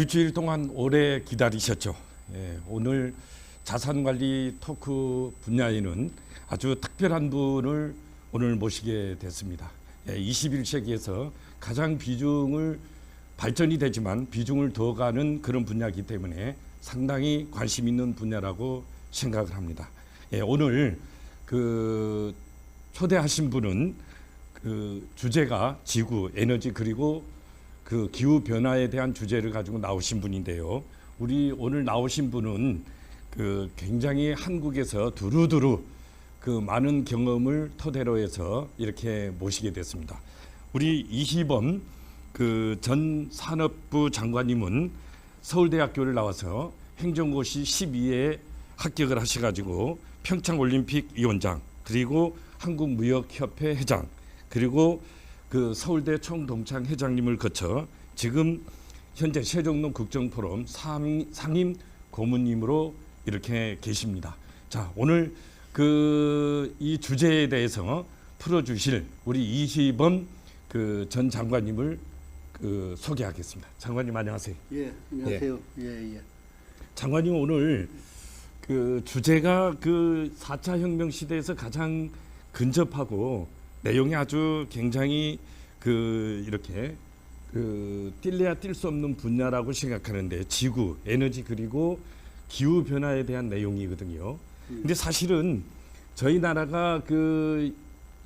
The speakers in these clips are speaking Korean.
일주일 동안 오래 기다리셨죠. 오늘 자산관리 토크 분야에는 아주 특별한 분을 오늘 모시게 됐습니다. 21세기에서 가장 발전이 되지만 비중을 더 가는 그런 분야이기 때문에 상당히 관심 있는 분야라고 생각을 합니다. 오늘 초대하신 분은 주제가 지구, 에너지 그리고 기후 변화에 대한 주제를 가지고 나오신 분인데요. 우리 오늘 나오신 분은 굉장히 한국에서 두루두루 많은 경험을 토대로 해서 이렇게 모시게 됐습니다. 우리 이희범 전 산업부 장관님은 서울대학교를 나와서 행정고시 12에 합격을 하셔가지고 평창올림픽 위원장, 그리고 한국무역협회 회장, 그리고 서울대 총동창 회장님을 거쳐 지금 현재 세종동 국정포럼 상임 고문님으로 이렇게 계십니다. 자, 오늘 이 주제에 대해서 풀어주실 우리 이희범 전 장관님을 소개하겠습니다. 장관님 안녕하세요. 예, 안녕하세요. 예. 장관님 오늘 주제가 4차 혁명 시대에서 가장 근접하고 내용이 아주 굉장히 이렇게 뛸래야 뛸 수 없는 분야라고 생각하는데 지구, 에너지 그리고 기후 변화에 대한 내용이거든요. 근데 사실은 저희 나라가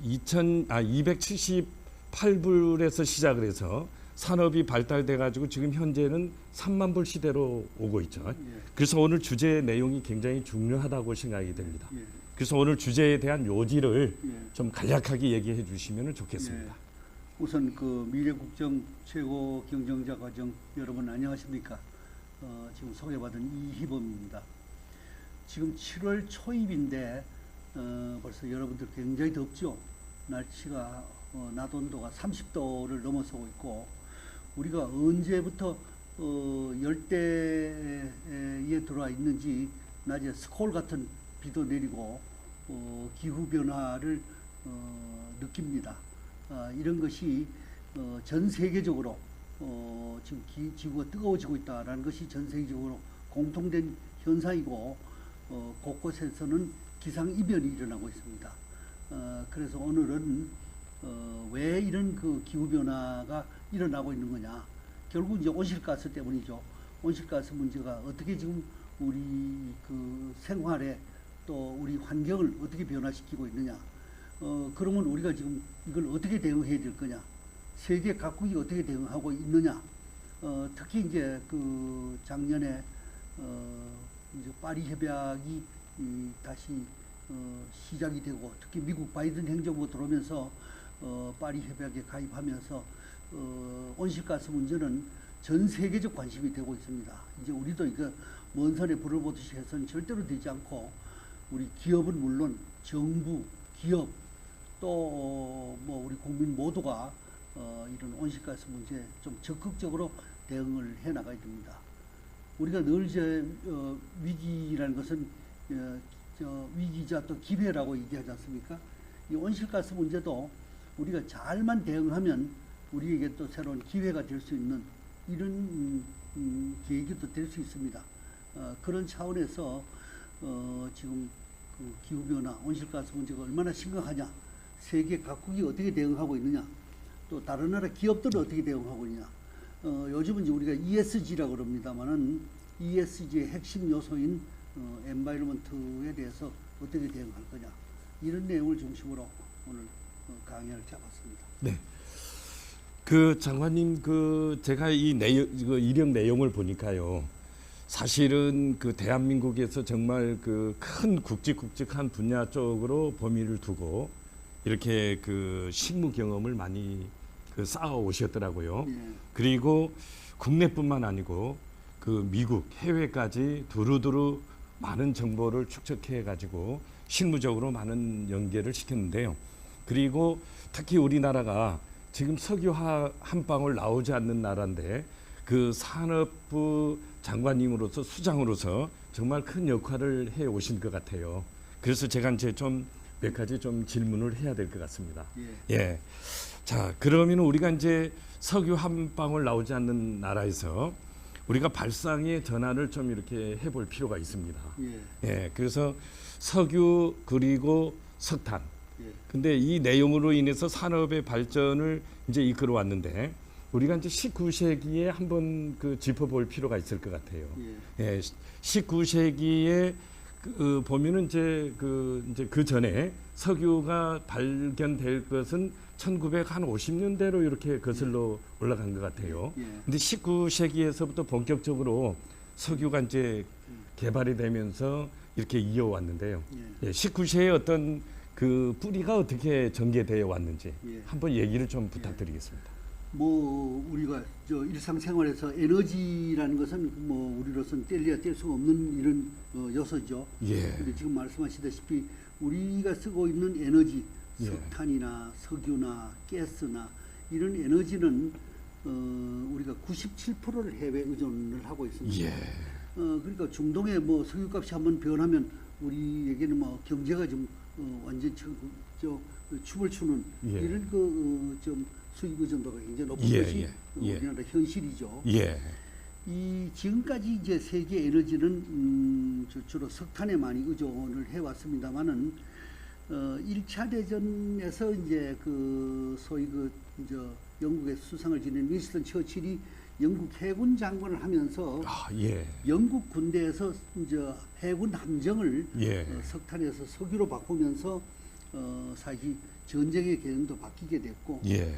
278불에서 시작을 해서 산업이 발달돼 가지고 지금 현재는 3만 불 시대로 오고 있죠. 그래서 오늘 주제 내용이 굉장히 중요하다고 생각이 됩니다. 그래서 오늘 주제에 대한 요지를 좀 간략하게 얘기해 주시면 좋겠습니다. 우선 미래국정 최고 경영자 과정 여러분 안녕하십니까? 지금 소개받은 이희범입니다. 지금 7월 초입인데 벌써 여러분들 굉장히 덥죠? 날씨가 낮 온도가 30도를 넘어서고 있고 우리가 언제부터 열대에 들어와 있는지 낮에 스콜 같은 비도 내리고 기후 변화를 느낍니다. 이런 것이 전 세계적으로 지금 지구가 뜨거워지고 있다는 것이 전 세계적으로 공통된 현상이고 곳곳에서는 기상 이변이 일어나고 있습니다. 그래서 오늘은 왜 이런 기후 변화가 일어나고 있는 거냐? 결국 이제 온실가스 때문이죠. 온실가스 문제가 어떻게 지금 우리 생활에 또 우리 환경을 어떻게 변화시키고 있느냐? 그러면 우리가 지금 이걸 어떻게 대응해야 될 거냐? 세계 각국이 어떻게 대응하고 있느냐? 특히 이제 작년에 이제 파리 협약이 다시 시작이 되고 특히 미국 바이든 행정부 들어오면서 파리 협약에 가입하면서 온실가스 문제는 전 세계적 관심이 되고 있습니다. 이제 우리도 이거 먼 산에 불을 보듯이 해서는 절대로 되지 않고 우리 기업은 물론 정부, 기업 또 우리 국민 모두가 이런 온실가스 문제에 좀 적극적으로 대응을 해 나가야 됩니다. 우리가 늘 위기라는 것은 위기자 또 기회라고 얘기하지 않습니까? 이 온실가스 문제도 우리가 잘만 대응하면 우리에게 또 새로운 기회가 될 수 있는 이런 계기도 될 수 있습니다. 그런 차원에서 지금 기후변화, 온실가스 문제가 얼마나 심각하냐, 세계 각국이 어떻게 대응하고 있느냐, 또 다른 나라 기업들은 어떻게 대응하고 있느냐. 요즘은 이제 우리가 ESG라고 그럽니다만은 ESG의 핵심 요소인 엔바이러먼트에 대해서 어떻게 대응할 거냐, 이런 내용을 중심으로 오늘 강의를 잡았습니다. 네. 장관님 제가 이 이력 내용을 보니까요. 사실은 대한민국에서 정말 큰 굵직굵직한 분야 쪽으로 범위를 두고 이렇게 실무 경험을 많이 쌓아 오셨더라고요. 그리고 국내뿐만 아니고 미국, 해외까지 두루두루 많은 정보를 축적해 가지고 실무적으로 많은 연계를 시켰는데요. 그리고 특히 우리나라가 지금 석유 한 방울 나오지 않는 나라인데 산업부 장관님으로서 수장으로서 정말 큰 역할을 해 오신 것 같아요. 그래서 제가 이제 몇 가지 질문을 해야 될 것 같습니다. 예. 자, 그러면 우리가 이제 석유 한 방울 나오지 않는 나라에서 우리가 발상의 전환을 좀 이렇게 해볼 필요가 있습니다. 예. 예, 그래서 석유 그리고 석탄. 예. 근데 이 내용으로 인해서 산업의 발전을 이제 이끌어 왔는데 우리가 이제 19세기에 한번 그 짚어볼 필요가 있을 것 같아요. 예, 19세기에 보면은 이제 그 전에 석유가 발견될 것은 1950년대로 이렇게 거슬러 올라간 것 같아요. 예. 근데 19세기에서부터 본격적으로 석유가 이제 개발이 되면서 이렇게 이어왔는데요. 예, 19세기의 어떤 그 뿌리가 어떻게 전개되어 왔는지 예. 한번 얘기를 좀 부탁드리겠습니다. 뭐 우리가 저 일상생활에서 에너지라는 것은 뭐 우리로서는 뗄래야 뗄 수 없는 이런 요소죠. 예. 근데 지금 말씀하시다시피 우리가 쓰고 있는 에너지, 예. 석탄이나 석유나 가스나 이런 에너지는 우리가 97%를 해외 의존을 하고 있습니다. 예. 그러니까 중동의 뭐 석유값이 한번 변하면 우리에게는 뭐 경제가 좀 완전 춤을 추는 예. 이런 좀 수입 의존도가 굉장히 높은 예, 것이 예, 예. 우리나라 현실이죠. 예. 이 지금까지 이제 세계 에너지는 주로 석탄에 많이 의존을 해왔습니다만은 1차 대전에서 이제 그 소위 이제 영국의 수상을 지낸 윈스턴 처칠이 영국 해군 장관을 하면서 예. 영국 군대에서 이제 해군 함정을 예. 석탄에서 석유로 바꾸면서 사실 전쟁의 개념도 바뀌게 됐고 예.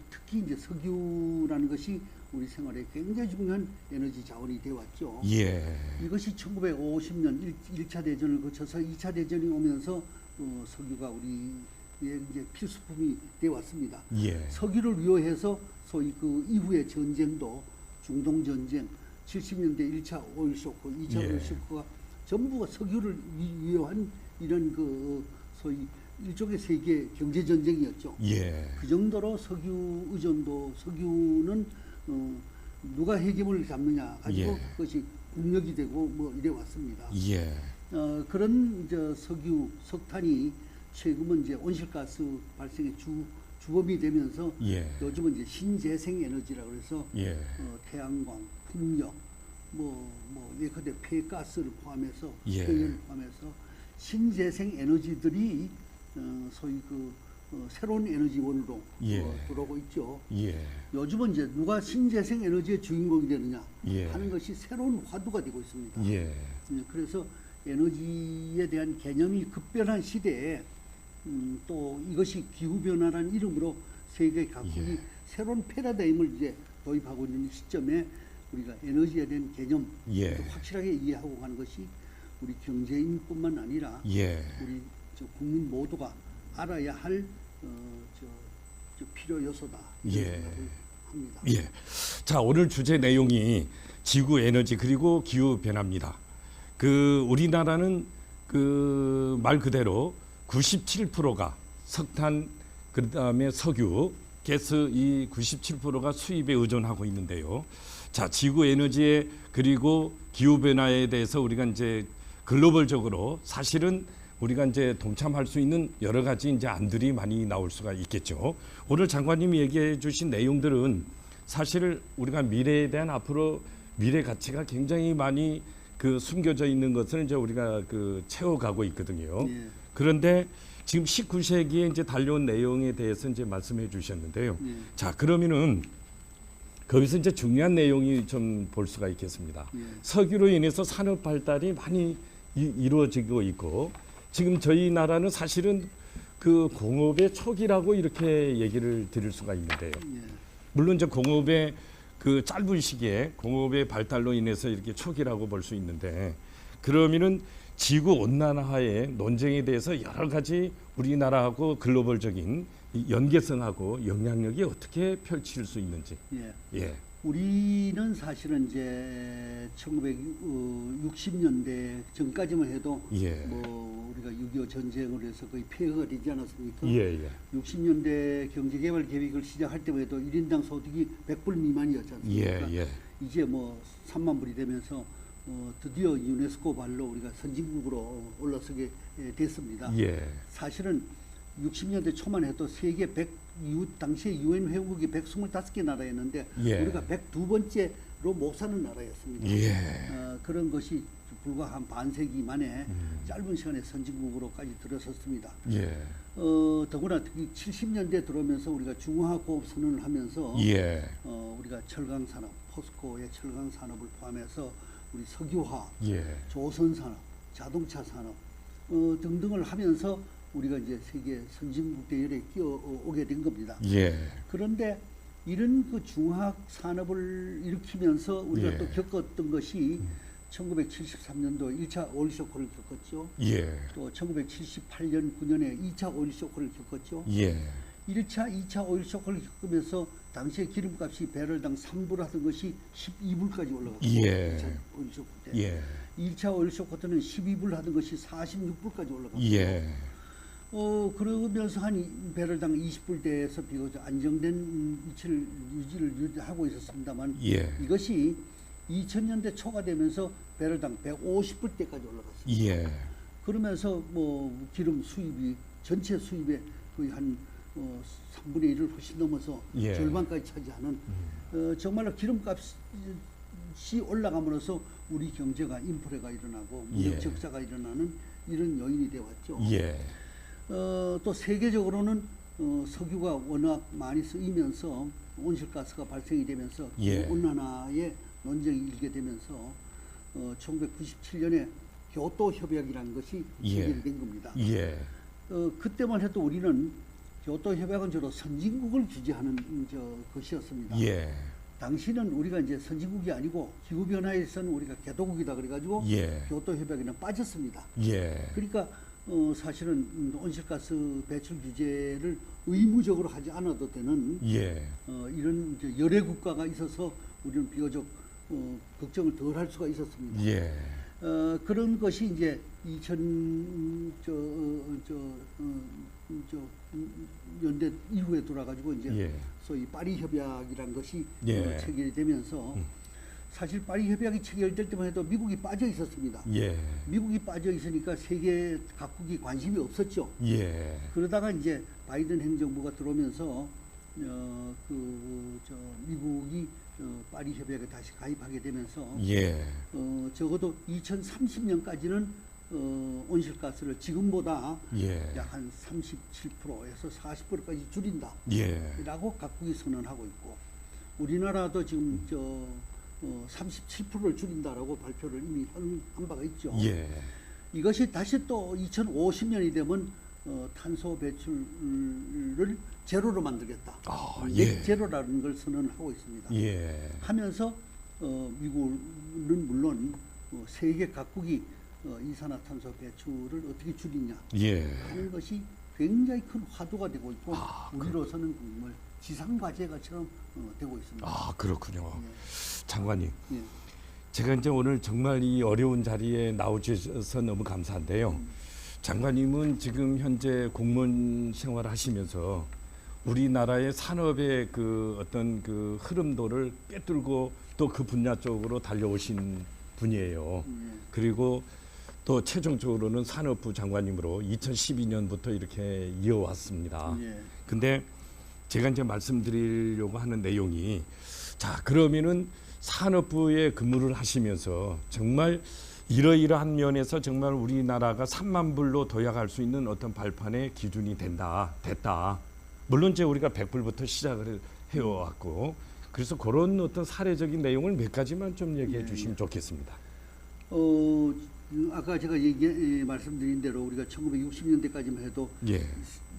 특히 이제 석유라는 것이 우리 생활에 굉장히 중요한 에너지 자원이 되어 왔죠. 예. 이것이 1950년 1차 대전을 거쳐서 2차 대전이 오면서 석유가 우리의 이제 필수품이 되어 왔습니다. 예. 석유를 위해서 소위 그 이후의 전쟁도 중동 전쟁, 70년대 1차 오일 쇼크, 2차 예. 오일 쇼크가 전부가 석유를 위한 이런 그 소위 일종의 세계 경제 전쟁이었죠. 예. 그 정도로 석유 의존도, 석유는 누가 해결을 잡느냐 가지고 예. 그것이 국력이 되고 뭐 이래 왔습니다. 예. 그런 이제 석유, 석탄이 최근은 이제 온실가스 발생의 주범이 되면서 예. 요즘은 이제 신재생 에너지라고 해서 예. 태양광, 풍력, 예컨대 폐가스를 포함해서 예. 폐연을 포함해서 신재생 에너지들이 소위 새로운 에너지원으로 예. 들어오고 있죠. 예. 요즘은 이제 누가 신재생 에너지의 주인공이 되느냐 예. 하는 것이 새로운 화두가 되고 있습니다. 예. 그래서 에너지에 대한 개념이 급변한 시대에 또 이것이 기후변화라는 이름으로 세계 각국이 예. 새로운 패러다임을 이제 도입하고 있는 시점에 우리가 에너지에 대한 개념 예. 확실하게 이해하고 가는 것이 우리 경제인뿐만 아니라 예. 우리 국민 모두가 알아야 할 필요 요소다. 이런 예. 생각을 합니다. 예. 자, 오늘 주제 내용이 지구 에너지 그리고 기후 변화입니다. 우리나라는 말 그대로 97%가 석탄 그다음에 석유, 가스 이 97%가 수입에 의존하고 있는데요. 자, 지구 에너지에 그리고 기후 변화에 대해서 우리가 이제 글로벌적으로 사실은 우리가 이제 동참할 수 있는 여러 가지 이제 안들이 많이 나올 수가 있겠죠. 오늘 장관님이 얘기해 주신 내용들은 사실 우리가 미래에 대한 앞으로 미래 가치가 굉장히 많이 숨겨져 있는 것을 이제 우리가 채워가고 있거든요. 예. 그런데 지금 19세기에 이제 달려온 내용에 대해서 이제 말씀해 주셨는데요. 예. 자, 그러면은 거기서 이제 중요한 내용이 좀 볼 수가 있겠습니다. 예. 석유로 인해서 산업 발달이 많이 이루어지고 있고 지금 저희 나라는 사실은 공업의 초기라고 이렇게 얘기를 드릴 수가 있는데요. 예. 물론 이제 공업의 짧은 시기에 공업의 발달로 인해서 이렇게 초기라고 볼 수 있는데 그러면은 지구 온난화의 논쟁에 대해서 여러 가지 우리나라하고 글로벌적인 이 연계성하고 영향력이 어떻게 펼칠 수 있는지. 예. 예. 우리는 사실은 이제 1960년대 전까지만 해도 예. 우리가 6.25 전쟁으로 해서 거의 폐허가 되지 않았습니까? 예. 예. 60년대 경제개발 계획을 시작할 때만 해도 1인당 소득이 100불 미만이었지 않습니까? 예. 예. 이제 3만 불이 되면서 드디어 유네스코 발로 우리가 선진국으로 올라서게 됐습니다. 예. 사실은 60년대 초만 해도 세계 당시에 유엔 회원국이 125개 나라였는데 예. 우리가 102번째로 못 사는 나라였습니다. 예. 그런 것이 불과 한 반세기 만에 짧은 시간에 선진국으로까지 들어섰습니다. 예. 더구나 특히 70년대 들어오면서 우리가 중화공업 선언을 하면서 예. 우리가 철강 산업, 포스코의 철강 산업을 포함해서 우리 석유화, 예. 조선 산업, 자동차 산업 등등을 하면서 우리가 이제 세계 선진국 대열에 끼어오게 된 겁니다. 예. 그런데 이런 그 중화학 산업을 일으키면서 우리가 예. 또 겪었던 것이 1973년도 1차 오일 쇼크를 겪었죠. 예. 또 1978년 9년에 2차 오일 쇼크를 겪었죠. 예. 1차, 2차 오일 쇼크를 겪으면서 당시에 기름값이 배럴당 3불 하던 것이 12불까지 올라갔고 예. 2차 오일 쇼크 때. 예. 2차 오일 쇼크 때는 12불 하던 것이 46불까지 올라갔고 예. 그러면서 한 배럴당 20불대에서 비교적 안정된 위치를 유지하고 있었습니다만 예. 이것이 2000년대 초가 되면서 배럴당 150불대까지 올라갔습니다. 예. 그러면서 뭐 기름 수입이 전체 수입의 거의 한 3분의 1을 훨씬 넘어서 예. 절반까지 차지하는 정말로 기름값이 올라감으로써 우리 경제가 인플레가 일어나고 무역 예. 적자가 일어나는 이런 요인이 되어 왔죠. 예. 또 세계적으로는 석유가 워낙 많이 쓰이면서 온실가스가 발생이 되면서 예. 온난화의 논쟁이 일게 되면서 1997년에 교토 협약이라는 것이 예. 체결된 겁니다. 예. 그때만 해도 우리는 교토 협약은 주로 선진국을 규제하는 것이었습니다. 예. 당시는 우리가 이제 선진국이 아니고 기후 변화에서는 우리가 개도국이다 그래가지고 예. 교토 협약에는 빠졌습니다. 예. 그러니까 사실은 온실가스 배출 규제를 의무적으로 하지 않아도 되는 예. 이런 이제 열애 국가가 있어서 우리는 비교적 걱정을 덜 할 수가 있었습니다. 예. 그런 것이 이제 2000년대 이후에 돌아가지고 이제 예. 소위 파리 협약이란 것이 예. 체결이 되면서 사실 파리 협약이 체결될 때만 해도 미국이 빠져 있었습니다. 예. 미국이 빠져 있으니까 세계 각국이 관심이 없었죠. 예. 그러다가 이제 바이든 행정부가 들어오면서 미국이 파리 협약에 다시 가입하게 되면서 예. 적어도 2030년까지는 온실가스를 지금보다 예. 약 한 37%에서 40%까지 줄인다. 예. 라고 각국이 선언하고 있고 우리나라도 지금 37%를 줄인다라고 발표를 이미 한 바가 있죠. 예. 이것이 다시 또 2050년이 되면 탄소 배출을 제로로 만들겠다. 예. 제로라는 걸 선언하고 있습니다. 예. 하면서 미국은 물론 세계 각국이 이산화탄소 배출을 어떻게 줄이냐 예. 하는 것이 굉장히 큰 화두가 되고 있고 우리로서는 정말 지상과제가처럼 되고 있습니다. 아, 그렇군요. 예. 장관님. 예. 제가 이제 오늘 정말 이 어려운 자리에 나오셔서 너무 감사한데요. 장관님은 지금 현재 공무원 생활을 하시면서 우리나라의 산업의 그 어떤 그 흐름도를 꿰뚫고 또 그 분야 쪽으로 달려오신 분이에요. 그리고 또 최종적으로는 산업부 장관님으로 2012년부터 이렇게 이어왔습니다. 예. 근데 제가 이제 말씀드리려고 하는 내용이 자, 그러면은 산업부에 근무를 하시면서 정말 이러이러한 면에서 정말 우리나라가 3만 불로 도약할 수 있는 어떤 발판의 기준이 됐다. 물론 이제 우리가 100불부터 시작을 해왔고 그래서 그런 어떤 사례적인 내용을 몇 가지만 좀 얘기해 주시면 좋겠습니다. 아까 제가 말씀드린 대로 우리가 1960년대까지만 해도 예.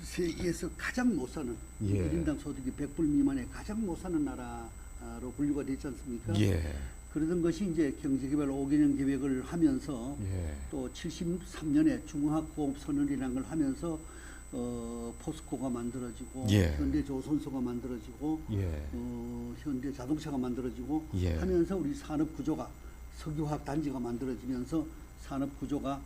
세계에서 가장 못 사는 예. 1인당 소득이 100불 미만의 가장 못 사는 나라로 분류가 됐지 않습니까? 예. 그러던 것이 이제 경제개발 5개년 계획을 하면서 예. 또 73년에 중화공업 선언이라는 걸 하면서 포스코가 만들어지고 예. 현대조선소가 만들어지고 예. 현대자동차가 만들어지고 예. 하면서 우리 산업구조가 석유화학 단지가 만들어지면서 산업구조가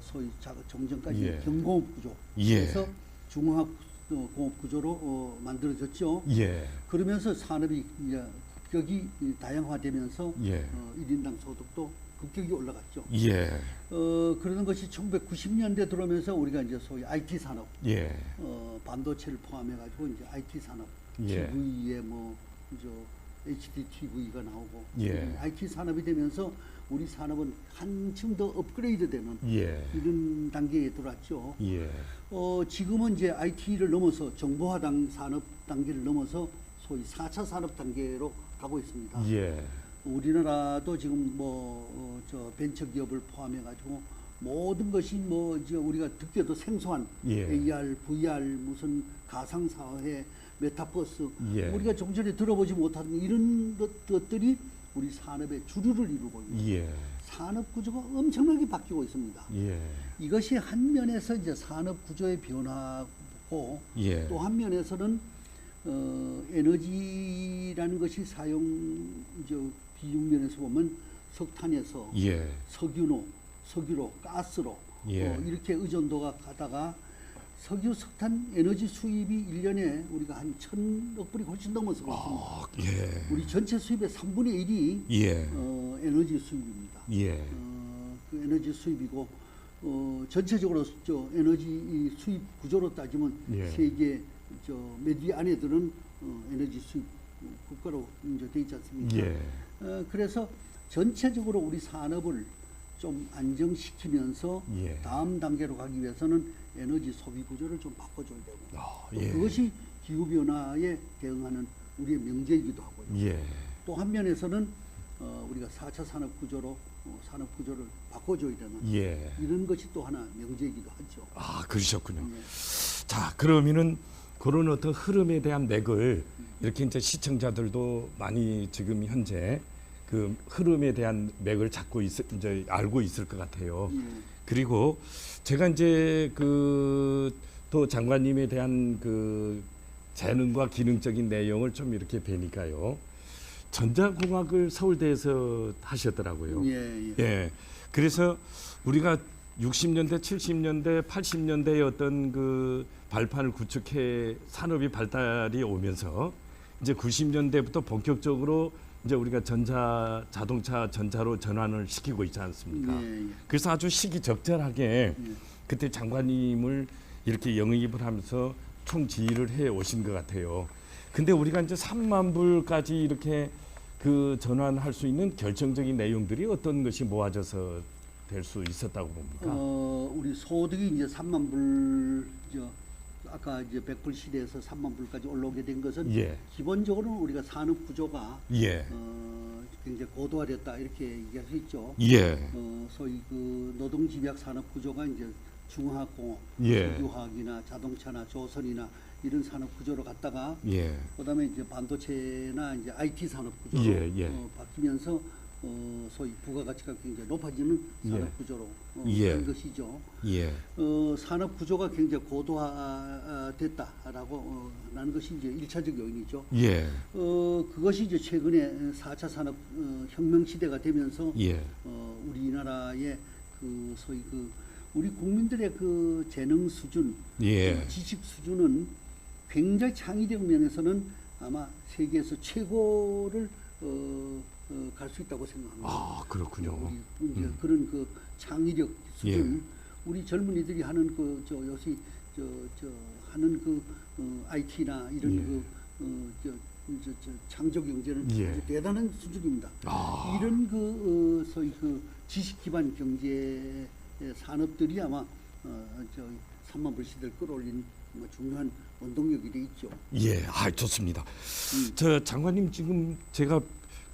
소위 정전까지 예. 경공업구조 예. 그래서 중화공업구조로 만들어졌죠. 예. 그러면서 산업이 이제 급격히 다양화되면서 예. 1인당 소득도 급격히 올라갔죠. 예. 그러는 것이 1990년대 들어오면서 우리가 이제 소위 IT 산업, 예. 반도체를 포함해 가지고 이제 IT 산업, 예. GV에 HDTV가 나오고 예. IT 산업이 되면서 우리 산업은 한층 더 업그레이드되는 예. 이런 단계에 들어왔죠. 예. 지금은 이제 IT를 넘어서 정보화 산업 단계를 넘어서 소위 4차 산업 단계로 가고 있습니다. 예. 우리나라도 지금 저 벤처 기업을 포함해 가지고 모든 것이 이제 우리가 듣기에도 생소한 예. AR, VR, 무슨 가상 사회, 메타버스 예. 우리가 종전에 들어보지 못한 이런 것들이 우리 산업의 주류를 이루고 있는 예. 산업 구조가 엄청나게 바뀌고 있습니다. 예. 이것이 한 면에서 이제 산업 구조의 변화고 예. 또 한 면에서는 에너지라는 것이 사용 비용 면에서 보면 석탄에서 예. 석유로 가스로 예. 이렇게 의존도가 가다가 석유 석탄 에너지 수입이 1년에 우리가 한 1,000억 불이 훨씬 넘어서고 있습니다. 예. 우리 전체 수입의 3분의 1이 예. 에너지 수입입니다. 예. 그 에너지 수입이고 전체적으로 저 에너지 이 수입 구조로 따지면 예. 세계 몇 위 안에 드는 에너지 수입 국가로 이제 돼 있지 않습니까? 예. 그래서 전체적으로 우리 산업을 좀 안정시키면서 예. 다음 단계로 가기 위해서는 에너지 소비 구조를 좀 바꿔줘야 되고 또 예. 그것이 기후 변화에 대응하는 우리의 명제이기도 하고요. 예. 또 한면에서는 우리가 4차 산업 구조로 산업 구조를 바꿔줘야 되는 예. 이런 것이 또 하나 명제이기도 하죠. 아, 그러셨군요. 예. 자, 그러면은 그런 어떤 흐름에 대한 맥을 이렇게 이제 시청자들도 많이 지금 현재 그 흐름에 대한 맥을 잡고 이제 알고 있을 것 같아요. 예. 그리고 제가 이제 또 장관님에 대한 그 재능과 기능적인 내용을 좀 이렇게 뵈니까요. 전자공학을 서울대에서 하셨더라고요. 예, 예. 예. 그래서 우리가 60년대, 70년대, 80년대의 어떤 그 발판을 구축해 산업이 발달이 오면서 이제 90년대부터 본격적으로 이제 우리가 자동차 전자로 전환을 시키고 있지 않습니까? 예, 예. 그래서 아주 시기적절하게 그때 장관님을 이렇게 영입을 하면서 총지휘를 해 오신 것 같아요. 근데 우리가 이제 3만 불까지 이렇게 그 전환할 수 있는 결정적인 내용들이 어떤 것이 모아져서 될 수 있었다고 봅니까? 우리 소득이 이제 3만 불, 아까 이제 100불 시대에서 3만 불까지 올라오게 된 것은 예. 기본적으로는 우리가 산업 구조가 예. 굉장히 고도화됐다 이렇게 얘기할 수 있죠. 예. 소위 그 노동 집약 산업 구조가 이제 중화학공업, 예. 석유화학이나 자동차나 조선이나 이런 산업 구조로 갔다가 예. 그다음에 이제 반도체나 이제 IT 산업 구조로 예, 예. 바뀌면서 소위 부가가치가 굉장히 높아지는 산업 예. 구조로 예. 간 것이죠. 예. 산업 구조가 굉장히 고도화됐다라고 하는 것이 이제 1차적 요인이죠. 예. 그것이 이제 최근에 4차 산업 혁명 시대가 되면서 예. 우리나라의 그 소위 그 우리 국민들의 그 재능 수준, 예. 지식 수준은 굉장히 창의력 면에서는 아마 세계에서 최고를 갈 수 있다고 생각합니다. 아, 그렇군요. 우리 이제 그런 그 창의력 수준, 우리 젊은이들이 하는 요새 하는 그 IT나 이런 창조 경제는 아주 대단한 수준입니다. 이런 소위 그 지식 기반 경제 산업들이 아마 3만 불 시대를 끌어올린 중요한 원동력이 돼 있죠. 예, 좋습니다. 저 장관님 지금 제가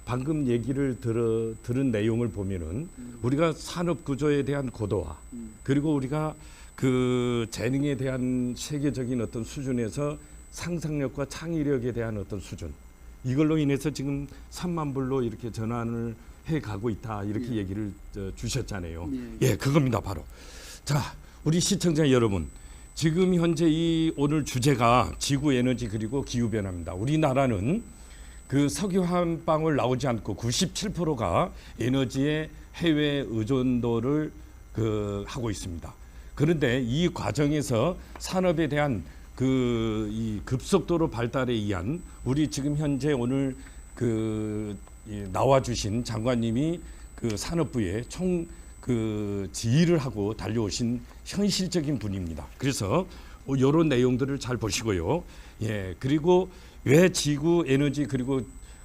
방금 얘기를 들은 내용을 보면은 우리가 산업 구조에 대한 고도화 그리고 우리가 그 재능에 대한 세계적인 어떤 수준에서 상상력과 창의력에 대한 어떤 수준 이걸로 인해서 지금 3만 불로 이렇게 전환을 해 가고 있다 이렇게 얘기를 주셨잖아요. 예, 그겁니다 바로. 자, 우리 시청자 여러분, 지금 현재 이 오늘 주제가 지구 에너지 그리고 기후 변화입니다. 우리나라는 그 석유 한 방울 나오지 않고 97%가 에너지의 해외 의존도를 하고 있습니다. 그런데 이 과정에서 산업에 대한 이 급속도로 발달에 의한 우리 지금 현재 오늘 나와 주신 장관님이 그 산업부에 지휘를 하고 달려오신 현실적인 분입니다. 그래서 이런 내용들을 잘 보시고요. 예, 그리고 왜 지구 에너지 그리고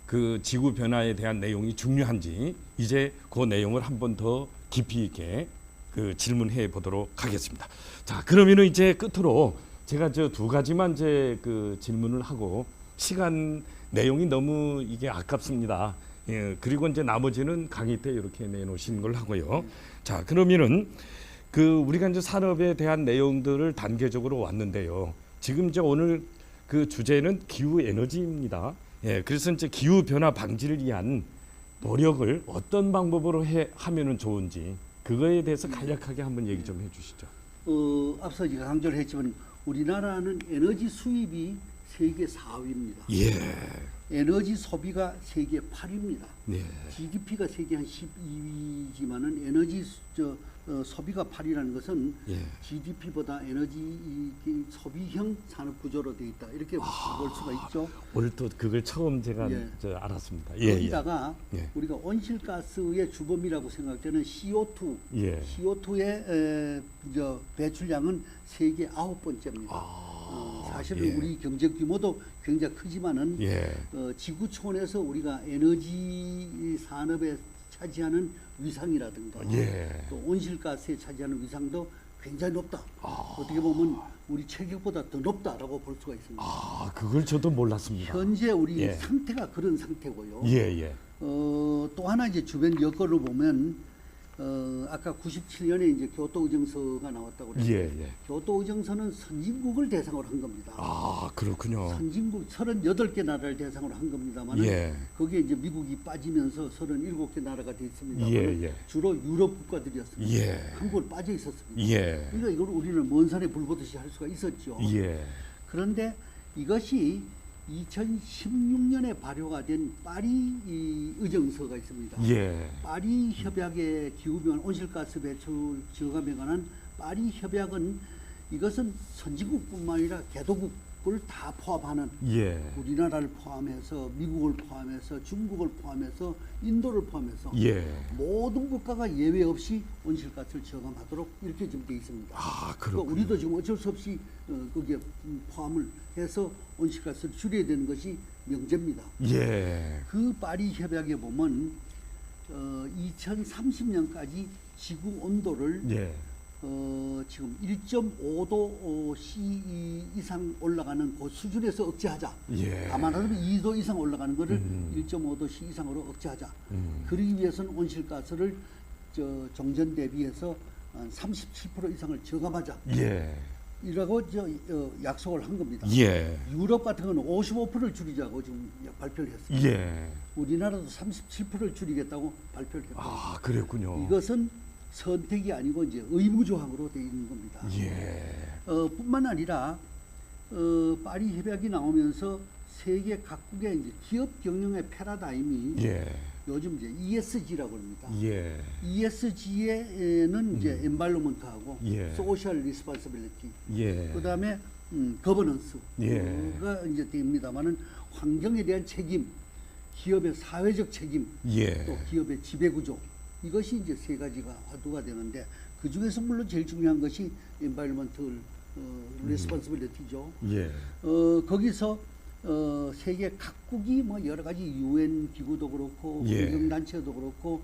그 지구 변화에 대한 내용이 중요한지 이제 그 내용을 한 번 더 깊이 있게 그 질문해 보도록 하겠습니다. 자, 그러면은 이제 끝으로 제가 저 두 가지만 이제 그 질문을 하고 시간 내용이 너무 이게 아깝습니다. 예, 그리고 이제 나머지는 강의 때 이렇게 내놓으신 걸 하고요. 자, 그러면은 그 우리가 이제 산업에 대한 내용들을 단계적으로 왔는데요. 지금 이제 오늘 그 주제는 기후 에너지입니다. 예, 그래서 이제 기후 변화 방지를 위한 노력을 어떤 방법으로 하면은 좋은지 그거에 대해서 간략하게 한번 얘기 좀 해주시죠. 앞서 제가 강조를 했지만 우리나라는 에너지 수입이 세계 4위입니다. 예, 에너지 소비가 세계 8위입니다. 네, GDP가 세계 한 12위지만은 에너지 소비가 8위라는 것은 예. GDP보다 에너지 소비형 산업 구조로 되어 있다. 이렇게 볼 수가 있죠. 오늘 또 그걸 처음 제가 예. 저 알았습니다. 예, 거기다가 예. 우리가 온실가스의 주범이라고 생각되는 CO2, 예. CO2의 배출량은 세계 9번째입니다. 사실은 예. 우리 경제 규모도 굉장히 크지만은 예. 지구 차원에서 우리가 에너지 산업에 차지하는 위상이라든가 예. 또 온실가스에 차지하는 위상도 굉장히 높다. 어떻게 보면 우리 체격보다 더 높다라고 볼 수가 있습니다. 아, 그걸 저도 몰랐습니다. 현재 우리 예. 상태가 그런 상태고요. 예, 예. 또 하나 이제 주변 여건을 보면 아까 97년에 이제 교토 의정서가 나왔다고 그랬는데 예, 예. 교토 의정서는 선진국을 대상으로 한 겁니다. 아, 그렇군요. 선진국 38개 나라를 대상으로 한 겁니다만 예. 거기에 이제 미국이 빠지면서 37개 나라가 돼 있습니다. 예, 예. 주로 유럽 국가들이었습니다. 예. 한국은 빠져 있었습니다. 예. 그러니까 이걸 우리는 먼 산에 불 보듯이 할 수가 있었죠. 예. 그런데 이것이 2016년에 발효가 된 파리 의정서가 있습니다. 예. 파리 협약의 기후변화 온실가스 배출 저감에 관한 파리 협약은 이것은 선진국뿐만 아니라 개도국을 다 포함하는 예. 우리나라를 포함해서 미국을 포함해서 중국을 포함해서 인도를 포함해서 예. 모든 국가가 예외 없이 온실가스를 저감하도록 이렇게 지금 되어 있습니다. 아, 그러니까 그렇군요. 우리도 지금 어쩔 수 없이 거기에 포함을 해서 온실가스를 줄여야 되는 것이 명제입니다. 예. 그 파리 협약에 보면 2030년까지 지구 온도를 예. 지금 1.5도 C 이상 올라가는 그 수준에서 억제하자. 예. 다만 하면 2도 이상 올라가는 거를 1.5도 C 이상으로 억제하자. 그러기 위해서는 온실가스를 종전 대비해서 37% 이상을 저감하자. 예. 이라고 약속을 한 겁니다. 예. 유럽 같은 경우는 55%를 줄이자고 지금 발표를 했습니다. 예. 우리나라도 37%를 줄이겠다고 발표를 했고 아, 그랬군요. 이것은 선택이 아니고 이제 의무조항으로 되어 있는 겁니다. 예. 뿐만 아니라 파리 협약이 나오면서 세계 각국의 이제 기업 경영의 패러다임이 예. 요즘 이제 ESG라고 합니다. 예. ESG에는 이제 엔바이러먼트하고 예. 소셜 리스폰시빌리티, 예. 그다음에 거버넌스가 예. 이제 됩니다만은 환경에 대한 책임, 기업의 사회적 책임, 예. 또 기업의 지배 구조 이것이 이제 세 가지가 화두가 되는데 그 중에서 물론 제일 중요한 것이 엔바이러먼트 리스폰시빌리티죠. 예. 거기서 세계 각국이 뭐 여러 가지 UN 기구도 그렇고 예. 환경단체도 그렇고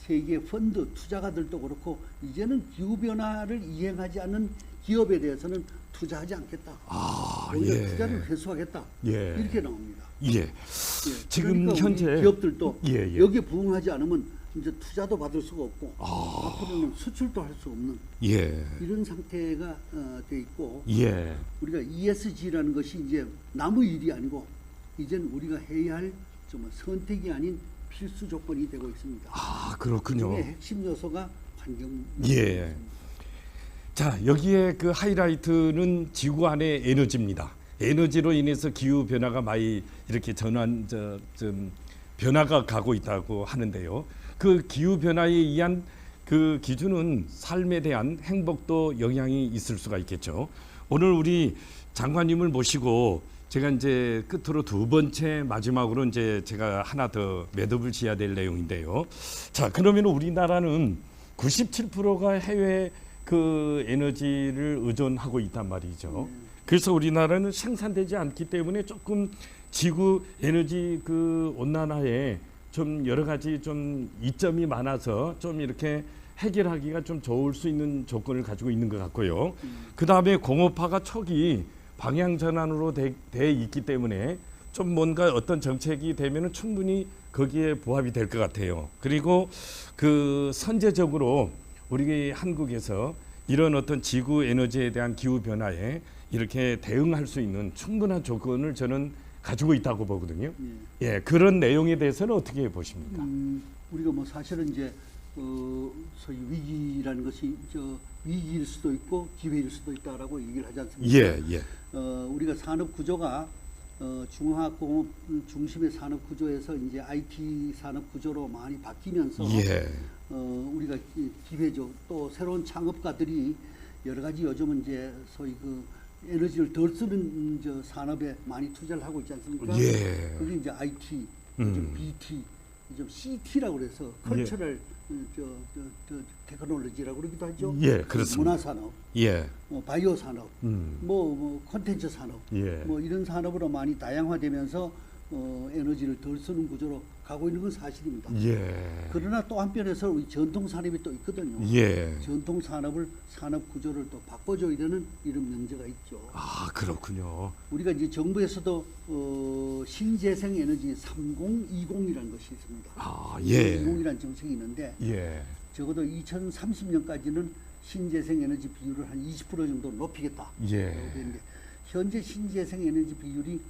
세계 펀드 투자가들도 그렇고 이제는 기후 변화를 이행하지 않는 기업에 대해서는 투자하지 않겠다. 아, 오히려 예. 투자를 회수하겠다. 예. 이렇게 나옵니다. 예. 예. 지금 그러니까 우리 현재 기업들도 예, 예. 여기에 부응하지 않으면 이제 투자도 받을 수가 없고 앞으로는 수출도 할 수 없는 예. 이런 상태가 돼 있고 예. 우리가 ESG라는 것이 이제 남의 일이 아니고 이제는 우리가 해야 할 좀 선택이 아닌 필수 조건이 되고 있습니다. 아, 그렇군요. 그의 핵심 요소가 환경. 예. 자, 여기에 그 하이라이트는 지구 안의 에너지입니다. 에너지로 인해서 기후 변화가 많이 이렇게 좀 변화가 가고 있다고 하는데요. 그 기후 변화에 의한 그 기준은 삶에 대한 행복도 영향이 있을 수가 있겠죠. 오늘 우리 장관님을 모시고 제가 이제 끝으로 두 번째 마지막으로 이제 제가 하나 더 매듭을 지어야 될 내용인데요. 자, 그러면 우리나라는 97%가 해외 그 에너지를 의존하고 있단 말이죠. 그래서 우리나라는 생산되지 않기 때문에 조금 지구 에너지 그 온난화에 좀 여러 가지 좀 이점이 많아서 좀 이렇게 해결하기가 좀 좋을 수 있는 조건을 가지고 있는 것 같고요. 그 다음에 공업화가 초기 방향 전환으로 돼 있기 때문에 좀 뭔가 어떤 정책이 되면은 충분히 거기에 부합이 될 것 같아요. 그리고 그 선제적으로 우리 한국에서 이런 어떤 지구 에너지에 대한 기후 변화에 이렇게 대응할 수 있는 충분한 조건을 저는 가지고 있다고 보거든요. 예, 그런 내용에 대해서는 어떻게 보십니까? 우리가 뭐 사실은 이제 소위 위기라는 것이 위기일 수도 있고 기회일 수도 있다라고 얘기를 하지 않습니까? 예, 예. 우리가 산업 구조가 중화학공업 중심의 산업 구조에서 이제 IT 산업 구조로 많이 바뀌면서 예. 우리가 기회죠. 또 새로운 창업가들이 여러 가지 요즘은 이제 소위 그 에너지를 덜 쓰는 산업에 많이 투자를 하고 있지 않습니까? 예. 그게 이제 IT, 요즘 BT, 요즘 CT라고 그래서 컬처럴 테크놀로지라고 그러기도 하죠. 예, 그렇습니다. 문화산업, 예. 바이오 산업, 뭐 콘텐츠 산업, 예. 뭐 이런 산업으로 많이 다양화되면서 에너지를 덜 쓰는 구조로 가고 있는 건 사실입니다. 예. 그러나 또 한편에서 우리 전통 산업이 또 있거든요. 예. 전통 산업을 산업 구조를 또 바꿔줘야 되는 이런 문제가 있죠. 아, 그렇군요. 우리가 이제 정부에서도 신재생 에너지 3020이라는 것이 있습니다. 아, 예. 20이라는 정책이 있는데 예. 적어도 2030년까지는 신재생 에너지 비율을 한 20% 정도 높이겠다. 예. 그런데 현재 신재생 에너지 비율이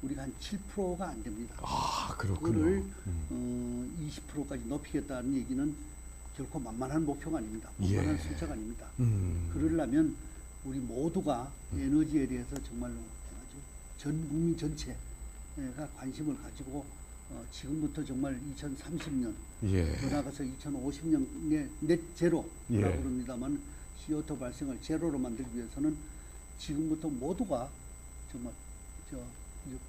우리가 한 7%가 안 됩니다. 아, 그거를 그렇군요. 20%까지 높이겠다는 얘기는 결코 만만한 목표가 아닙니다. 만만한 예. 숫자가 아닙니다. 그러려면 우리 모두가 에너지에 대해서 정말로 아주 전 국민 전체가 관심을 가지고 지금부터 정말 2030년 예. 더 나아가서 2050년에 넷 제로라고 예. 그럽니다만 CO2 발생을 제로로 만들기 위해서는 지금부터 모두가 정말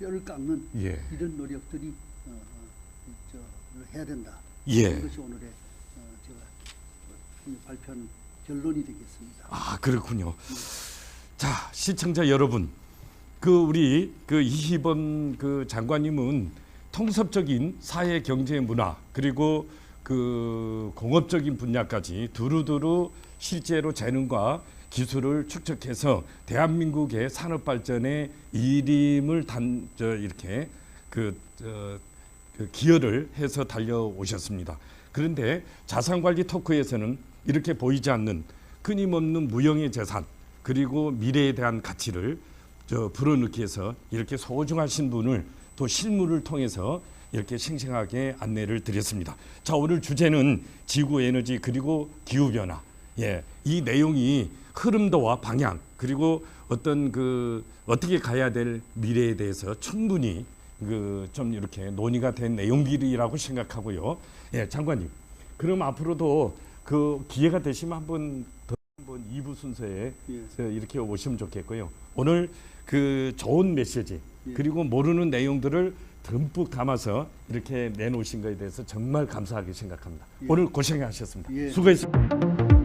뼈를 깎는 예. 이런 노력들이 해야 된다. 예. 이것이 오늘의 제가 발표한 결론이 되겠습니다. 아, 그렇군요. 자, 시청자 여러분, 우리 이희범 장관님은 통섭적인 사회, 경제, 문화 그리고 공업적인 분야까지 두루두루 실제로 재능과 기술을 축적해서 대한민국의 산업 발전에 이름을 이렇게 기여를 해서 달려오셨습니다. 그런데 자산관리 토크에서는 이렇게 보이지 않는 끊임없는 무형의 재산 그리고 미래에 대한 가치를 불어넣기 위해서 이렇게 소중하신 분을 또 실물을 통해서 이렇게 생생하게 안내를 드렸습니다. 자, 오늘 주제는 지구 에너지 그리고 기후 변화. 예, 이 내용이 흐름도와 방향 그리고 어떤 어떻게 가야 될 미래에 대해서 충분히 좀 이렇게 논의가 된 내용들이라고 생각하고요. 예, 장관님. 그럼 앞으로도 기회가 되시면 한번 2부 순서에 이렇게 오시면 좋겠고요. 오늘 좋은 메시지 그리고 모르는 내용들을 듬뿍 담아서 이렇게 내놓으신 것에 대해서 정말 감사하게 생각합니다. 오늘 고생하셨습니다. 수고했습니다.